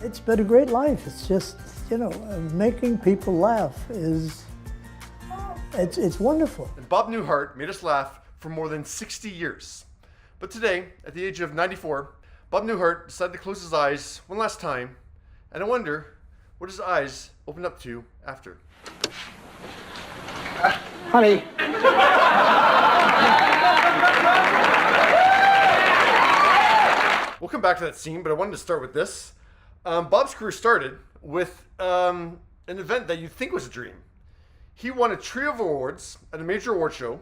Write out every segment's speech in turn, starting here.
It's been a great life. It's just, you know, making people laugh it's wonderful. And Bob Newhart made us laugh for more than 60 years. But today, at the age of 94, Bob Newhart decided to close his eyes one last time, and I wonder what his eyes opened up to after. Honey. We'll come back to that scene, but I wanted to start with this. Bob's career started with an event that you'd think was a dream. He won a trio of awards at a major award show.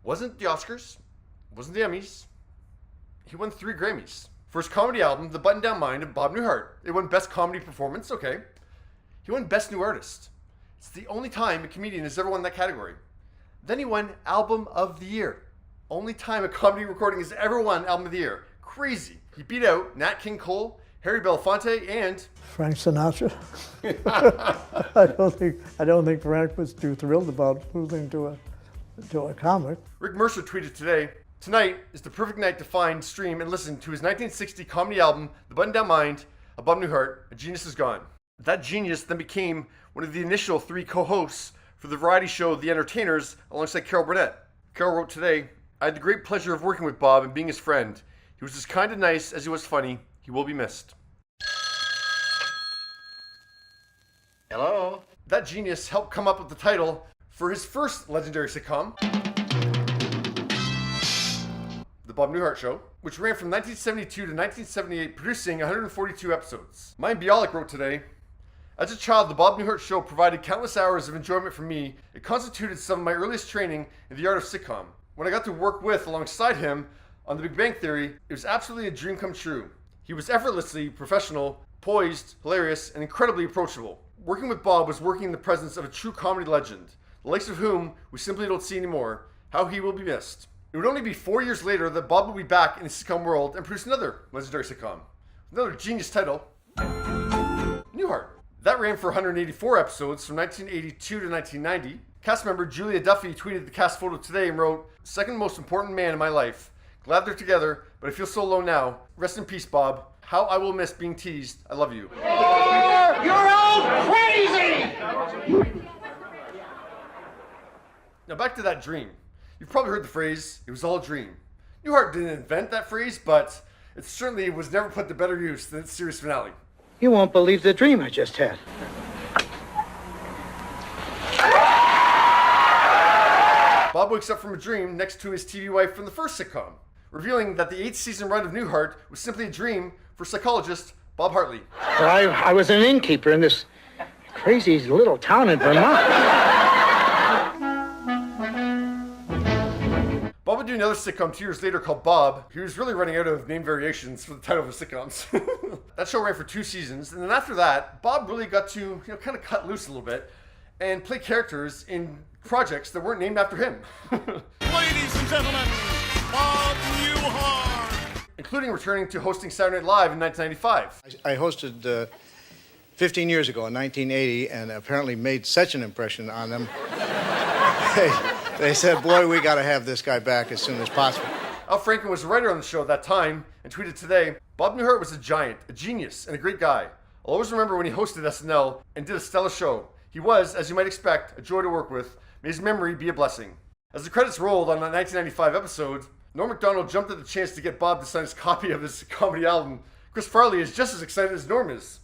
Wasn't the Oscars, wasn't the Emmys. He won 3 Grammys. For his comedy album, The Button-Down Mind of Bob Newhart. It won Best Comedy Performance, okay. He won Best New Artist. It's the only time a comedian has ever won that category. Then he won Album of the Year. Only time a comedy recording has ever won Album of the Year. Crazy. He beat out Nat King Cole, Harry Belafonte, and Frank Sinatra. I don't think Frank was too thrilled about losing to a comic. Rick Mercer tweeted today, "Tonight is the perfect night to find, stream, and listen to his 1960 comedy album, The Button-Down Mind of Bob Newhart, A Genius Is Gone." That genius then became one of the initial 3 co-hosts for the variety show The Entertainers alongside Carol Burnett. Carol wrote today, "I had the great pleasure of working with Bob and being his friend. He was as kind and nice as he was funny. He will be missed." Hello? That genius helped come up with the title for his first legendary sitcom, The Bob Newhart Show, which ran from 1972 to 1978, producing 142 episodes. Mike Bialik wrote today, "As a child, The Bob Newhart Show provided countless hours of enjoyment for me. It constituted some of my earliest training in the art of sitcom. When I got to work with, alongside him, on The Big Bang Theory, it was absolutely a dream come true. He was effortlessly professional, poised, hilarious, and incredibly approachable. Working with Bob was working in the presence of a true comedy legend, the likes of whom we simply don't see anymore. How he will be missed." It would only be 4 years later that Bob would be back in the sitcom world and produce another legendary sitcom. Another genius title, Newhart. That ran for 184 episodes from 1982 to 1990. Cast member Julia Duffy tweeted the cast photo today and wrote, "Second most important man in my life. Glad they're together, but I feel so alone now. Rest in peace, Bob. How I will miss being teased. I love you." You're all crazy! Now back to that dream. You've probably heard the phrase, "it was all a dream." Newhart didn't invent that phrase, but it certainly was never put to better use than its series finale. You won't believe the dream I just had. Bob wakes up from a dream next to his TV wife from the first sitcom, revealing that the 8th season run of Newhart was simply a dream for psychologist Bob Hartley. Well, I was an innkeeper in this crazy little town in Vermont. Bob would do another sitcom 2 years later called Bob. He was really running out of name variations for the title of his sitcoms. That show ran for 2 seasons, and then after that, Bob really got to kind of cut loose a little bit and play characters in projects that weren't named after him. Ladies and gentlemen, Bob Newhart! Including returning to hosting Saturday Night Live in 1995. I hosted 15 years ago in 1980 and apparently made such an impression on them. They said, "Boy, we got to have this guy back as soon as possible." Al Franken was a writer on the show at that time and tweeted today, "Bob Newhart was a giant, a genius, and a great guy. I'll always remember when he hosted SNL and did a stellar show. He was, as you might expect, a joy to work with. May his memory be a blessing." As the credits rolled on that 1995 episode, Norm Macdonald jumped at the chance to get Bob to sign his copy of his comedy album. Chris Farley is just as excited as Norm is.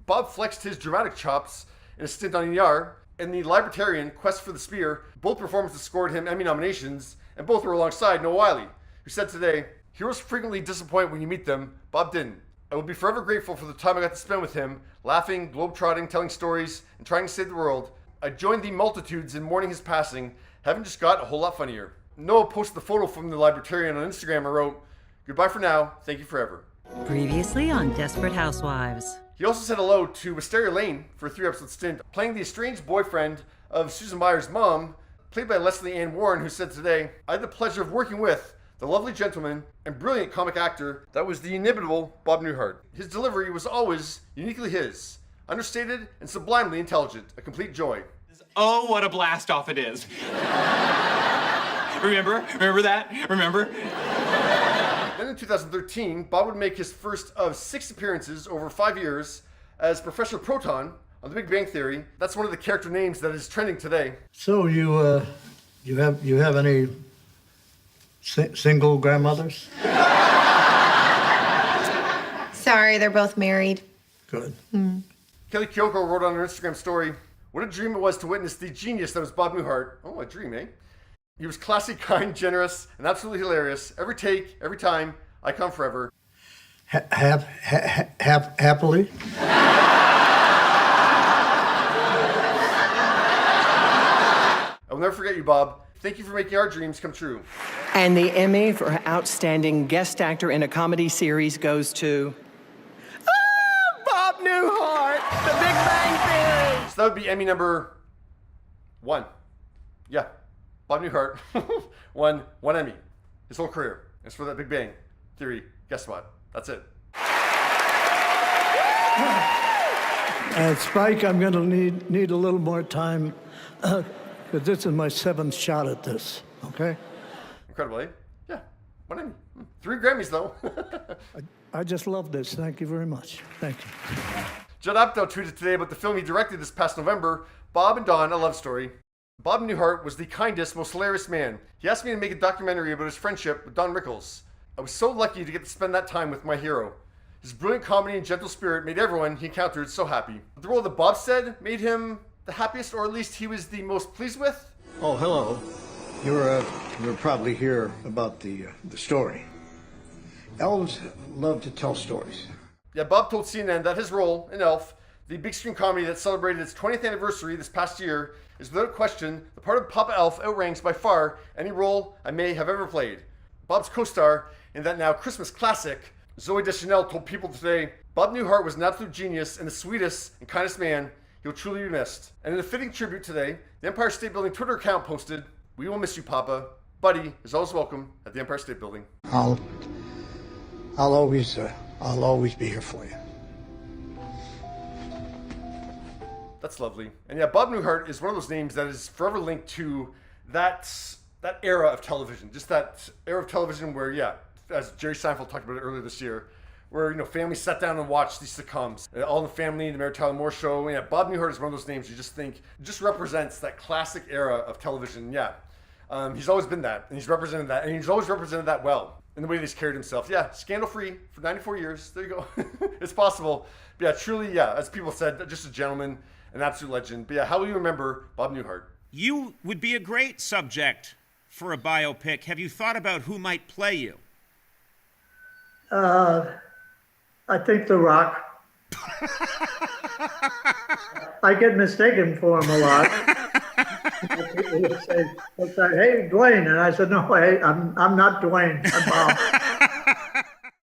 Bob flexed his dramatic chops in a stint on ER, and the Libertarian Quest for the Spear. Both performances scored him Emmy nominations, and both were alongside Noah Wiley, who said today, "Heroes frequently disappoint when you meet them. Bob didn't. I will be forever grateful for the time I got to spend with him, laughing, globetrotting, telling stories, and trying to save the world. I joined the multitudes in mourning his passing. Haven't just got a whole lot funnier." Noah posted the photo from the Libertarian on Instagram and wrote, "Goodbye for now. Thank you forever." Previously on Desperate Housewives. He also said hello to Wisteria Lane for a 3-episode stint, playing the estranged boyfriend of Susan Meyer's mom, played by Leslie Ann Warren, who said today, "I had the pleasure of working with the lovely gentleman and brilliant comic actor that was the inimitable Bob Newhart. His delivery was always uniquely his, understated and sublimely intelligent, a complete joy." Oh, what a blast off it is. Remember that? Remember? Then in 2013, Bob would make his first of 6 appearances over 5 years as Professor Proton on The Big Bang Theory. That's one of the character names that is trending today. So you have any single grandmothers? Sorry, they're both married. Good. Kelly Kyoko wrote on her Instagram story, "What a dream it was to witness the genius that was Bob Newhart." Oh, a dream, eh? He was classy, kind, generous, and absolutely hilarious. Every take, every time, icon forever. Happily? I will never forget you, Bob. Thank you for making our dreams come true. And the Emmy for Outstanding Guest Actor in a Comedy Series goes to Bob Newhart, The Big Bang Theory. So that would be Emmy number 1. Yeah, Bob Newhart won 1 Emmy his whole career. It's for that Big Bang Theory guest spot. That's it. Spike, I'm going to need a little more time because this is my 7th shot at this. Okay. Incredible, eh? Yeah, 1 Emmy. 3 Grammys, though. I just love this. Thank you very much. Thank you. Judd Apatow tweeted today about the film he directed this past November, Bob and Dawn, A Love Story. Bob Newhart was the kindest, most hilarious man. He asked me to make a documentary about his friendship with Don Rickles. I was so lucky to get to spend that time with my hero. His brilliant comedy and gentle spirit made everyone he encountered so happy. The role that Bob said made him the happiest, or at least he was the most pleased with. Oh, hello. You're probably here about the story. Elves love to tell stories. Yeah, Bob told CNN that his role in Elf, the big screen comedy that celebrated its 20th anniversary this past year, is without question the part of Papa Elf outranks by far any role I may have ever played. Bob's co-star in that now Christmas classic, Zooey Deschanel, told People today, "Bob Newhart was an absolute genius and the sweetest and kindest man. He'll truly be missed." And in a fitting tribute today, the Empire State Building Twitter account posted, "We will miss you, Papa. Buddy is always welcome at the Empire State Building." I'll always be here for you. That's lovely. And yeah, Bob Newhart is one of those names that is forever linked to that era of television. Just that era of television where, yeah, as Jerry Seinfeld talked about it earlier this year, where, families sat down and watched these sitcoms. All in the Family, The Mary Tyler Moore Show. Yeah, Bob Newhart is one of those names you just think just represents that classic era of television. Yeah, he's always been that, and he's represented that, and he's always represented that well in the way that he's carried himself. Yeah, scandal-free for 94 years. There you go. It's possible. But yeah, truly, yeah, as people said, just a gentleman, an absolute legend. But yeah, how will you remember Bob Newhart? You would be a great subject for a biopic. Have you thought about who might play you? I think The Rock. I get mistaken for him a lot. People say, "Hey, Dwayne," and I said, "No, hey, I'm not Dwayne. I'm Bob."